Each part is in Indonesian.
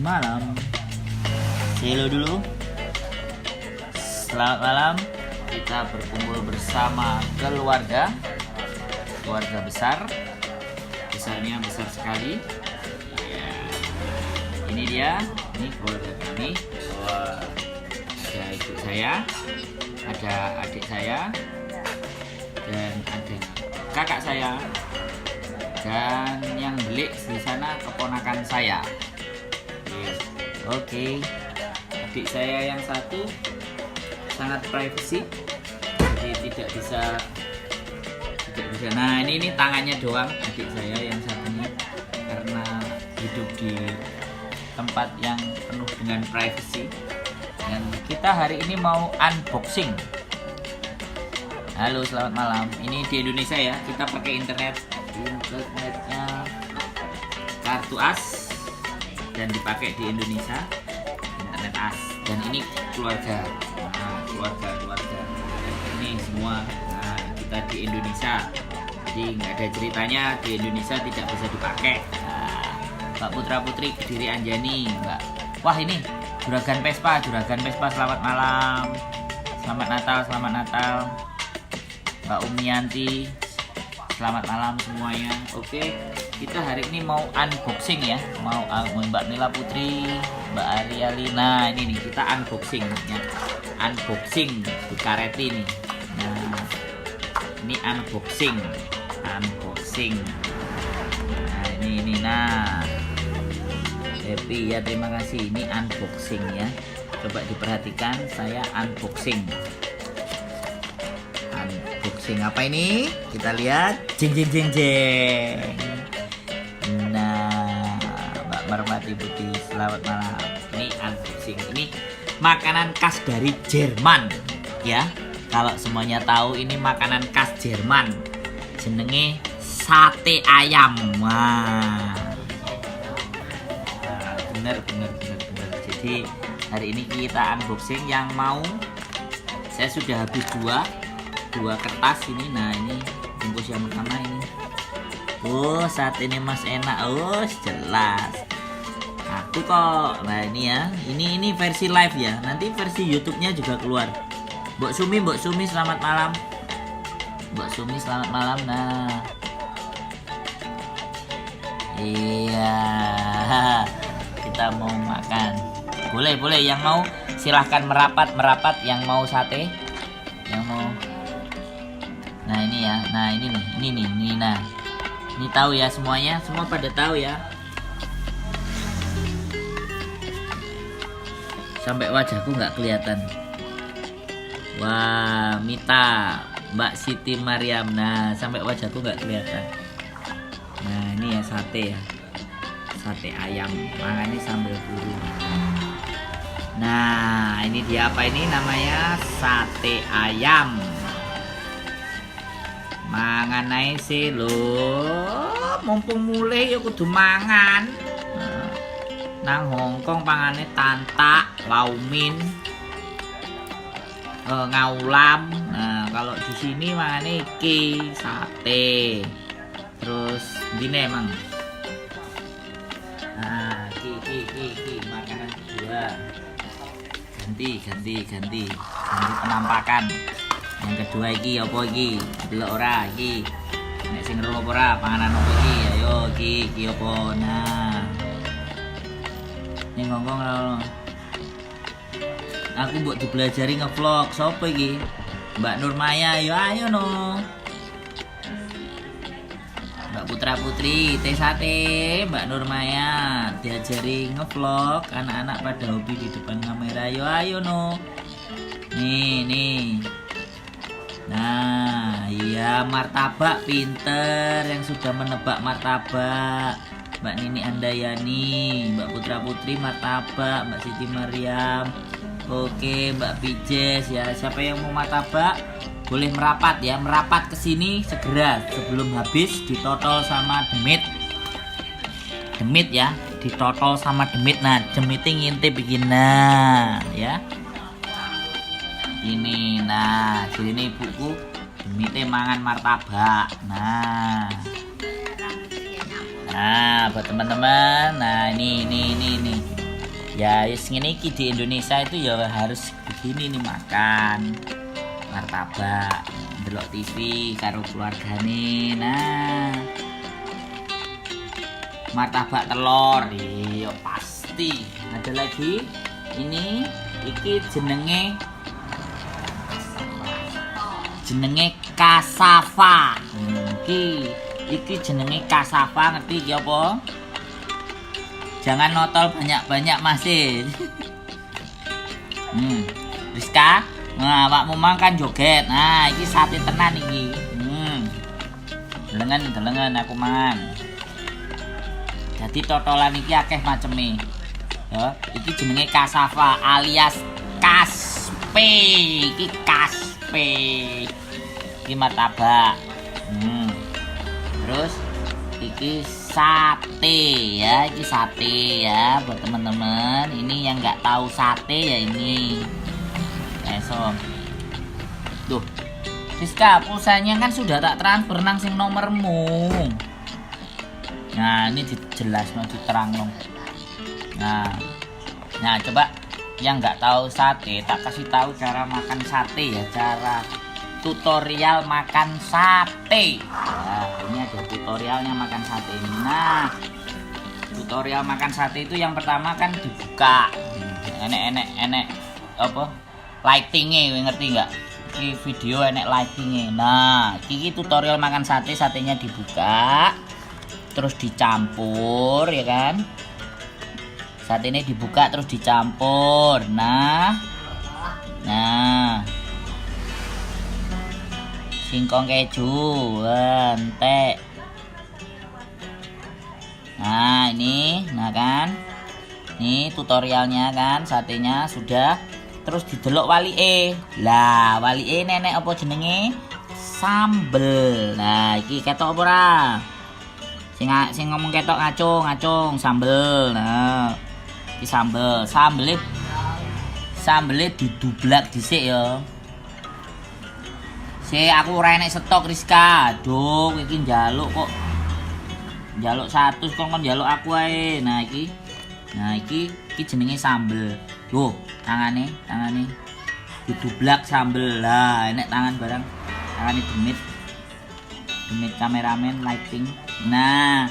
malam. Halo dulu. Selamat malam. Kita berkumpul bersama keluarga besar. Besarnya besar sekali. Ya. Ini dia, ini keluarga kami. Ada ibu saya, ada adik saya, dan ada kakak saya, dan yang belik di sana keponakan saya. Oke. Adik saya yang satu sangat privacy, jadi tidak bisa. Nah ini tangannya doang adik saya yang satunya, karena hidup di tempat yang penuh dengan privacy. Dan kita hari ini mau unboxing. Halo, selamat malam. Ini di Indonesia ya, kita pakai internetnya kartu as dan dipakai di Indonesia, internet as. Dan ini keluarga, keluarga ini semua. Nah, kita di Indonesia, jadi nggak ada ceritanya di Indonesia tidak bisa dipakai. Nah, Mbak Putra Putri Kediri Anjani, Mbak. Wah ini Juragan Vespa, selamat malam, selamat Natal. Mbak Umianti, selamat malam semuanya. Oke, kita hari ini mau unboxing ya, mau Mbak Nila Putri, Mbak Arialina. Ini nih kita unboxing ya, unboxing Bukareti nih. Nah, ini unboxing. Nah ini nah, happy ya, terima kasih. Ini unboxing ya, coba diperhatikan, saya unboxing apa ini, kita lihat. Jeng. Nah, Mbak Marmati Putih, selamat malam. Ini unboxing, ini makanan khas dari Jerman ya. Kalau semuanya tahu, ini makanan khas Jerman, jenenge sate ayam. Wah, bener. Jadi hari ini kita unboxing. Yang mau, saya sudah habis dua kertas ini. Nah ini bungkus yang pertama ini. Oh, saat ini Mas enak. Oh, jelas aku kok. Nah ini ya, ini versi live ya, nanti versi YouTube-nya juga keluar. Mbak Sumi, selamat malam. Mbak Sumi, selamat malam. Nah iya, kita mau makan. Boleh, yang mau silahkan merapat. Yang mau sate, yang mau. Nah ini ya, nah ini nih, nah ini tahu ya semuanya, semua pada tahu ya. Sampai wajahku nggak kelihatan. Wah, Mita, Mbak Siti Mariam. Nah sampai wajahku nggak kelihatan. Nah ini ya sate ayam, makannya sambil buru. Nah ini dia, apa ini namanya, sate ayam. Mangan ae sih lho, mumpung mulai ya kudu mangan. Nang Hongkong pangane tantak, laumin, ngaulam. Nah kalau di sini mangane iki sate. Terus gini emang. Nah ki makanan kedua. Ganti penampakan. Yang kedua iki apa iki? Delok ora iki. Nek sing ero apa ora panganan apa iki? Ayo iki apa? Nah. Ning ngongkong ora. Aku mbok dibelajari ngevlog. Sopo iki? Mbak Nurmaya. Yo ayo no. Mbak Putra Putri, teh sate, Mbak Nurmaya diajari ngevlog. Anak-anak pada hobi di depan kamera. Yo ayo no. Nih. Nah, iya, martabak pinter yang sudah menebak martabak. Mbak Nini Andayani, Mbak Putra Putri martabak, Mbak Siti Mariam. Oke, Mbak Pijes ya. Siapa yang mau martabak boleh merapat ya, merapat ke sini segera sebelum habis, ditotol sama demit ya, ditotol sama demit. Nah, demitnya ngintip bikin, nah ya. Ini, nah jadi ini ibuku demitnya mangan martabak. Nah buat teman-teman, nah ini Ya wis ngene iki di Indonesia itu ya harus begini nih makan martabak, ndelok TV karo keluargane. Nah, martabak telur iya pasti. Ada lagi ini iki jenenge cassava. Iki jenenge cassava, ngerti iki apa? Jangan notol banyak-banyak masih. Rizka, nah awakmu mang kan joget. Nah, iki sate tenan iki. Delengen aku mangan. Jadi totolan iki akeh maceme. Ya, iki jenenge cassava alias kaspe. Iki kaspe. Iki martabak. Terus iki sate ya, iki sate ya buat teman-teman. Ini yang nggak tahu sate ya ini. So. Tuh. Rizka, pulsanya kan sudah tak transfer nang sing nomormu. Nah, ini jelas mau diterang dong. Nah, coba yang nggak tahu sate, tak kasih tahu cara makan sate ya, cara tutorial makan sate. Nah, ini ada tutorialnya makan sate ini. Nah, tutorial makan sate itu yang pertama kan dibuka. Enek apa? Lightingnya, ngerti nggak? Ini video enek lightingnya. Nah, ini tutorial makan sate, satenya dibuka, terus dicampur, ya kan? Satenya dibuka terus dicampur. Nah. Singkong keju, entek. Nah ini, kan, ini tutorialnya kan, satenya sudah, terus didelok walie. Lah walie nenek apa jenenge? Sambel. Nah iki ketok apa ora? Sing ngomong ketok ngacung sambel. Nah iki sambelnya didublak dhisik ya. Aku ora enek stok Rizka. Aduh, iki njaluk kok. Njaluk 100 kok njaluk aku ae. Nah, iki jenenge sambel. Loh, tangane didublak sambel. Lah, enek tangan barang. Tangane demit kameramen lighting. Nah,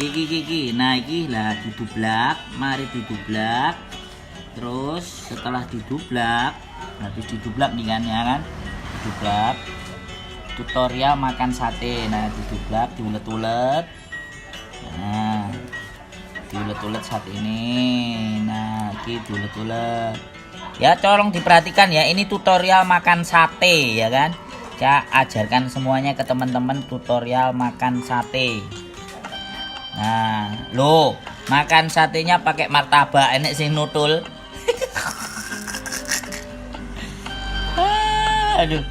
iki. Nah, iki lah didublak, mari didublak. Terus setelah didublak, habis didublak nih kan ya kan? Didublak, tutorial makan sate. Nah didublak, diulet-ulet. Nah diulet-ulet sate ini. Nah ini diulet-ulet ya, tolong diperhatikan ya, ini tutorial makan sate ya kan. Saya ajarkan semuanya ke teman-teman tutorial makan sate. Nah lo makan satenya pakai martabak, enek sing nutul. Aduh,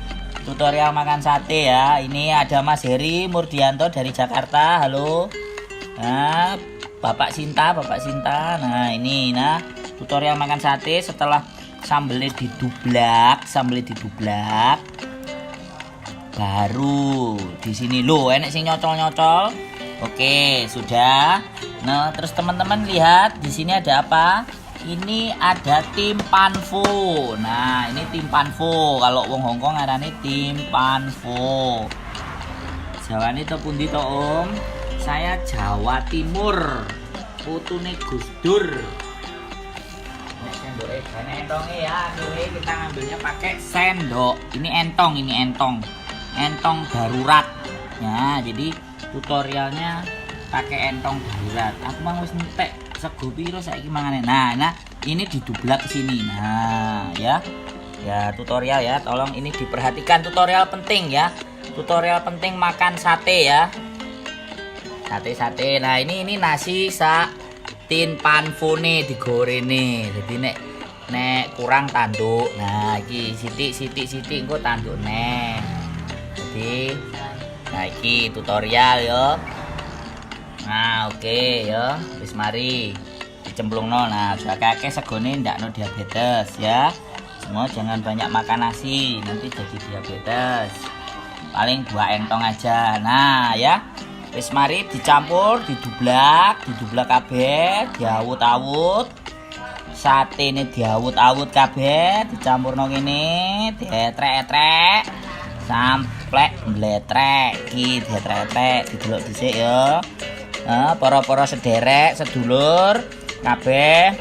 tutorial makan sate ya. Ini ada Mas Heri Murdianto dari Jakarta. Halo. Nah, Bapak Sinta. Nah, ini tutorial makan sate setelah sambelnya didublak. Baru di sini lo enek sing nyocol. Oke, sudah. Nah, terus teman-teman lihat di sini ada apa? Ini ada tim panfo. Nah, ini tim panfo. Kalau wong Hongkong ngarane tim panfo. Jawane to pundi to, Om? Saya Jawa Timur. Putune Gus Dur. Nek sendoke jane entonge ya, kita ngambilnya pakai sendok. Ini entong. Entong darurat. Ya, jadi tutorialnya pakai entong darurat. Aku mau wis entek sego piro saiki mangane. Nah, ini didublak ke sini. Nah, ya. Ya, tutorial ya. Tolong ini diperhatikan, tutorial penting ya. Tutorial penting makan sate ya. Sate. Nah, ini nasi sak tin panfone digorene. Jadi nek kurang tanduk. Nah, iki sithik engko tanduk nek. Jadi nah iki tutorial ya. Nah oke ya, wis mari dicemplungno. Nah kakek segone ndakno diabetes ya. Semua jangan banyak makan nasi, nanti jadi diabetes. Paling 2 entong aja. Nah ya, wis mari dicampur, didublak kabeh, diawut-awut. Satene diawut-awut kabeh, dicampurno kene, dietrek-etrek sampai mbletrek. Iki dietrek-etrek, didelok dhisik ya. Para-para sederek, sedulur kabeh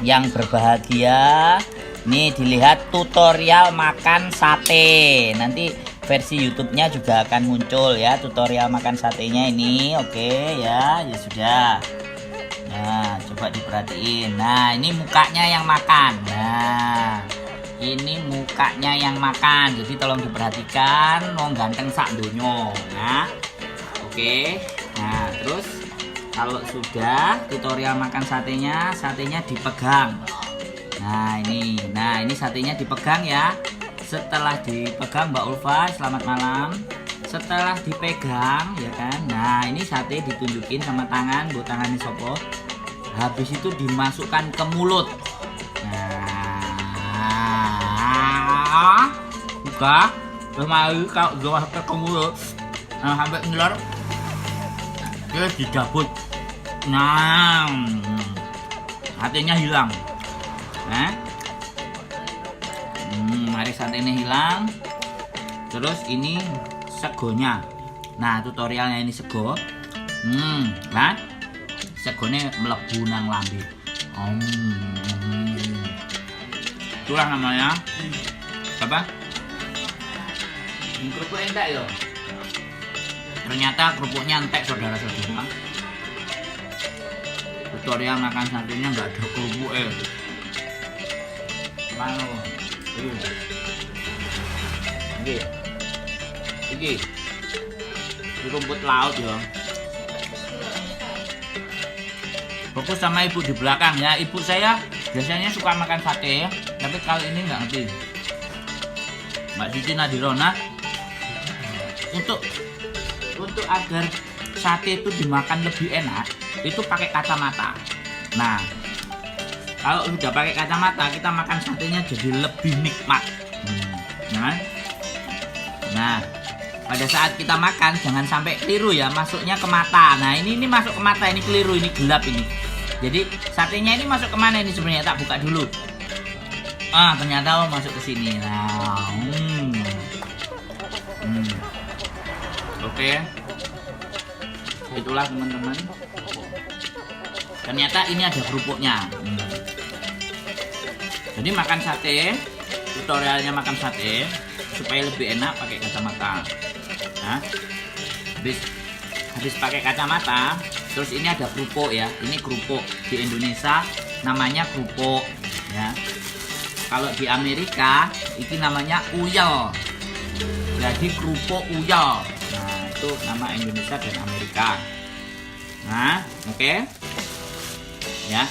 yang berbahagia. Nih dilihat tutorial makan sate. Nanti versi YouTube-nya juga akan muncul ya, tutorial makan satenya ini. Oke ya, ya sudah. Nah, coba diperhatiin. Nah, ini mukanya yang makan. Nah, ini mukanya yang makan. Jadi tolong diperhatikan, wong ganteng sak donyo. Nah, oke. Nah, terus kalau sudah tutorial makan satenya, satenya dipegang. Nah, ini satenya dipegang ya. Setelah dipegang Mbak Ulfa, selamat malam. Setelah dipegang ya kan, nah ini sate ditunjukin sama tangan, buat tangan sopo. Habis itu dimasukkan ke mulut. Nah, buka, terus mari kalau dimasukkan ke mulut, nah sampai ngiler, dia dicabut. Nah, satenya hilang. Nah, mari satenya hilang. Terus ini segonya. Nah, tutorialnya ini sego. Nah, segone mlebu nang lambe. Itulah namanya. Apa? Kerupuk entek ya. Ternyata kerupuknya entek, saudara-saudara. Tutorial makan satenya nggak ada kerupuknya. Mana? Iki rumput laut ya. Fokus sama ibu di belakang ya. Ibu saya biasanya suka makan sate, tapi kali ini nggak ngerti. Mbak Siti Nadirona, untuk agar sate itu dimakan lebih enak, itu pakai kacamata. Nah, kalau sudah pakai kacamata, kita makan satenya jadi lebih nikmat. Nah, pada saat kita makan jangan sampai keliru ya, masuknya ke mata. Nah, ini masuk ke mata, ini keliru, ini gelap ini. Jadi satenya ini masuk kemana ini sebenarnya? Tak buka dulu. Ternyata masuk ke sini. Nah, Oke. Itulah teman-teman. Ternyata ini ada kerupuknya. Jadi makan sate, tutorialnya makan sate supaya lebih enak pakai kacamata. Nah, habis pakai kacamata, terus ini ada kerupuk ya. Ini kerupuk di Indonesia namanya kerupuk ya. Kalau di Amerika ini namanya uyel. Jadi kerupuk uyel. Nah, itu nama Indonesia dan Amerika. Nah, oke. Ya,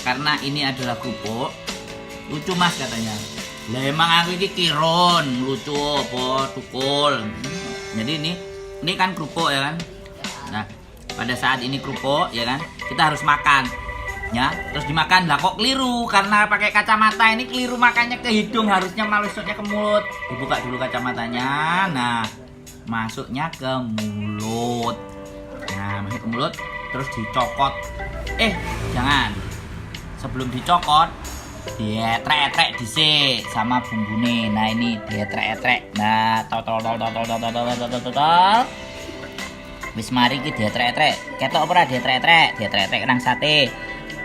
karena ini adalah kerupuk. Lucu Mas katanya. Lah emang aku ini kiron, lucu apa tukul. Jadi ini kan kerupuk ya kan. Nah, pada saat ini kerupuk ya kan, kita harus makan. Ya, terus dimakan. Lah kok keliru karena pakai kacamata, ini keliru makannya ke hidung, harusnya masuknya ke mulut. Dibuka dulu kacamatanya. Nah, masuknya ke mulut. Nah, masuk ke mulut terus dicokot. Jangan. Sebelum dicokot, dietrek-etrek dhisik sama bumbune. Nah, ini dietrek-etrek. Nah, tol. Wis mari ki dietrek-etrek. Ketok ora dietrek-etrek? Dietrek-etrek nang sate.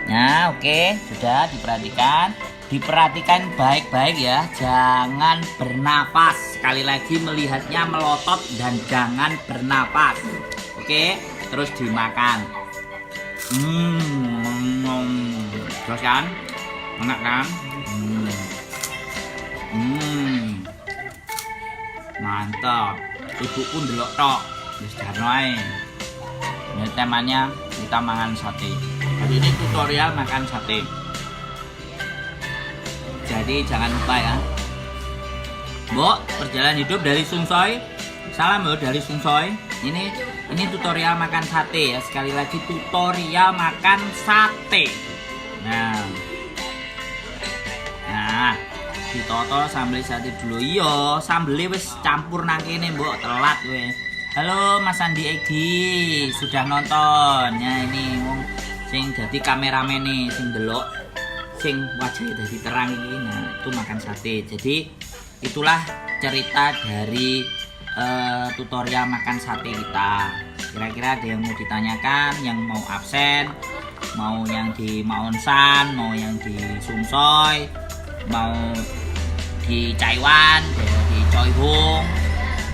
Nah, oke, sudah diperhatikan. Diperhatikan baik-baik ya. Jangan bernapas. Sekali lagi melihatnya melotot dan jangan bernapas. Oke, terus dimakan. Terus kan? Enak kan? Mantap. Ibu pun delok tok. Wis jarno ae. Ini temanya kita makan sate. Jadi ini tutorial makan sate. Jadi jangan lupa ya. Mbok, perjalanan hidup dari Sungsoy. Salam loh dari Sungsoy. Ini tutorial makan sate ya. Sekali lagi tutorial makan sate. Nah, ditoto sambel sate dulu. Iya, sambelnya wis campur nang kene, Mbok. Telat kowe. Halo Mas Andi Egi, sudah nonton. Ya ini wong sing dadi kameramen nih sing delok sing wajahnya jadi terang ini, nah itu makan sate. Jadi itulah cerita dari tutorial makan sate kita. Kira-kira ada yang mau ditanyakan, yang mau absen, mau yang di Maonsan, mau yang di Sumsoy, mau di Taiwan, di Choi Hung,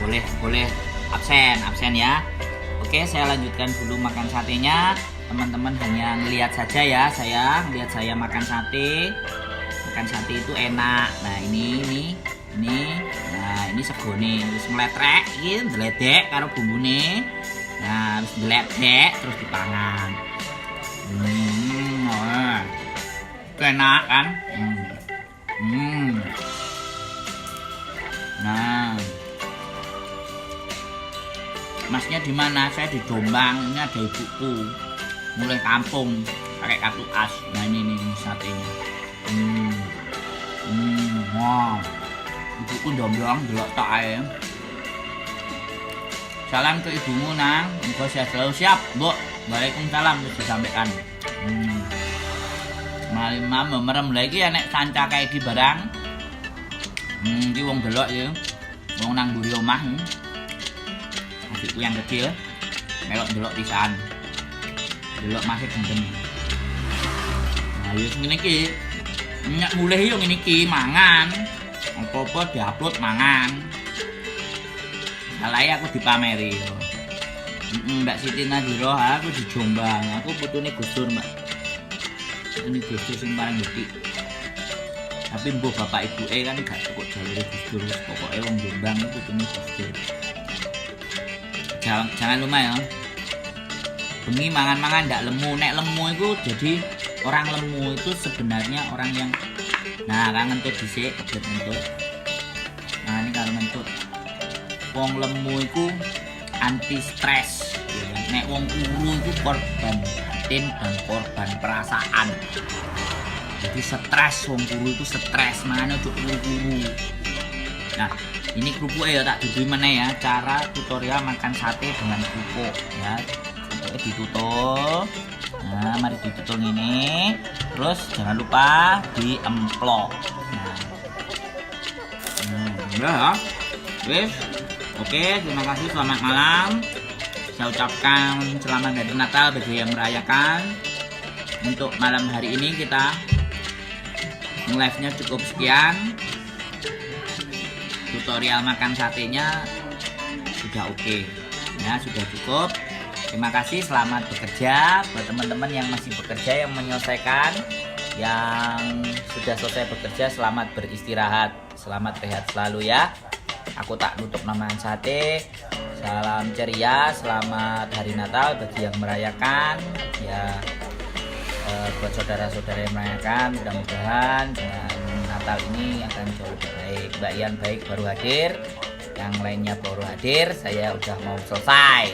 boleh absen ya. Oke, saya lanjutkan dulu makan satenya. Teman-teman hanya ngelihat saja ya, saya ngelihat saya makan sate. Makan sate itu enak. Nah ini, nah ini segone terus meletrek, gitu, meledek karo bumbune. Nah harus meledek terus dipangan. Enak kan? Nah, masnya di mana? Saya di Jombang. Ini ada ibuku, mulai kampung pakai kartu as. Nah ini satenya. Wah, ibuku Jombang delok tok ae. Salam ke ibumu nang, engkau sehat selalu. Siap, Mbok. Waalaikumsalam terus disampaikan. Malam merem lagi nek sanca kayak di barang. Iki wong delok ya. Wong nang mburi omah. Adikku yang kecil melok delok pisan. Delok masih gendeng. Nah, wis ngene iki. Nyak mulih yo ngene iki mangan. Apa-apa diupload mangan. Salah aku dipameri. Mbak Siti Nadhira, aku di Jombang. Aku putune Gus Dur, Mbak. Ini Gus Dur sing paling gede. Tapi mbok bapak ibu kan gak cukup jalur Gus Dur. Pokoknya wong Jombang itu putune Gus Dur. Jangan lupa ya. Bengi mangan-mangan ndak lemu. Nek lemu itu jadi orang lemu itu sebenarnya orang yang kan ngentut dhisik, kebelet ngentut. Nah ini kalau ngentut. Wong lemu itu anti stres. Ya. Nek wong uru itu korban batin dan korban perasaan. Jadi stres, wong guru itu stres, mana untuk guru. Nah, ini kerupuknya ya tak dudui mana ya, cara tutorial makan sate dengan kerupuk ya. Kerupuknya ditutup. Nah, mari ditutup ini. Terus jangan lupa diemplok. Nah, wes. Oke, terima kasih, selamat malam. Saya ucapkan selamat hari Natal bagi yang merayakan. Untuk malam hari ini kita live-nya cukup sekian. Tutorial makan satenya sudah oke. Ya, sudah cukup. Terima kasih, selamat bekerja buat teman-teman yang masih bekerja, yang menyelesaikan, yang sudah selesai bekerja, selamat beristirahat, selamat rehat selalu ya. Aku tak nutup namanya sate. Salam ceria, selamat hari Natal bagi yang merayakan ya. Buat saudara-saudara yang merayakan, mudah-mudahan dengan Natal ini akan jauh lebih baik. Mbak Ian baik baru hadir, yang lainnya baru hadir. Saya udah mau selesai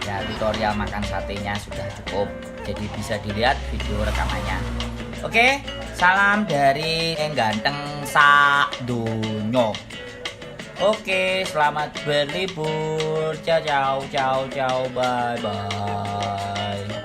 ya, tutorial makan satenya sudah cukup, jadi bisa dilihat video rekamannya. Oke, salam dari yang ganteng sak dunyo. Oke, selamat berlibur. Ciao, bye bye.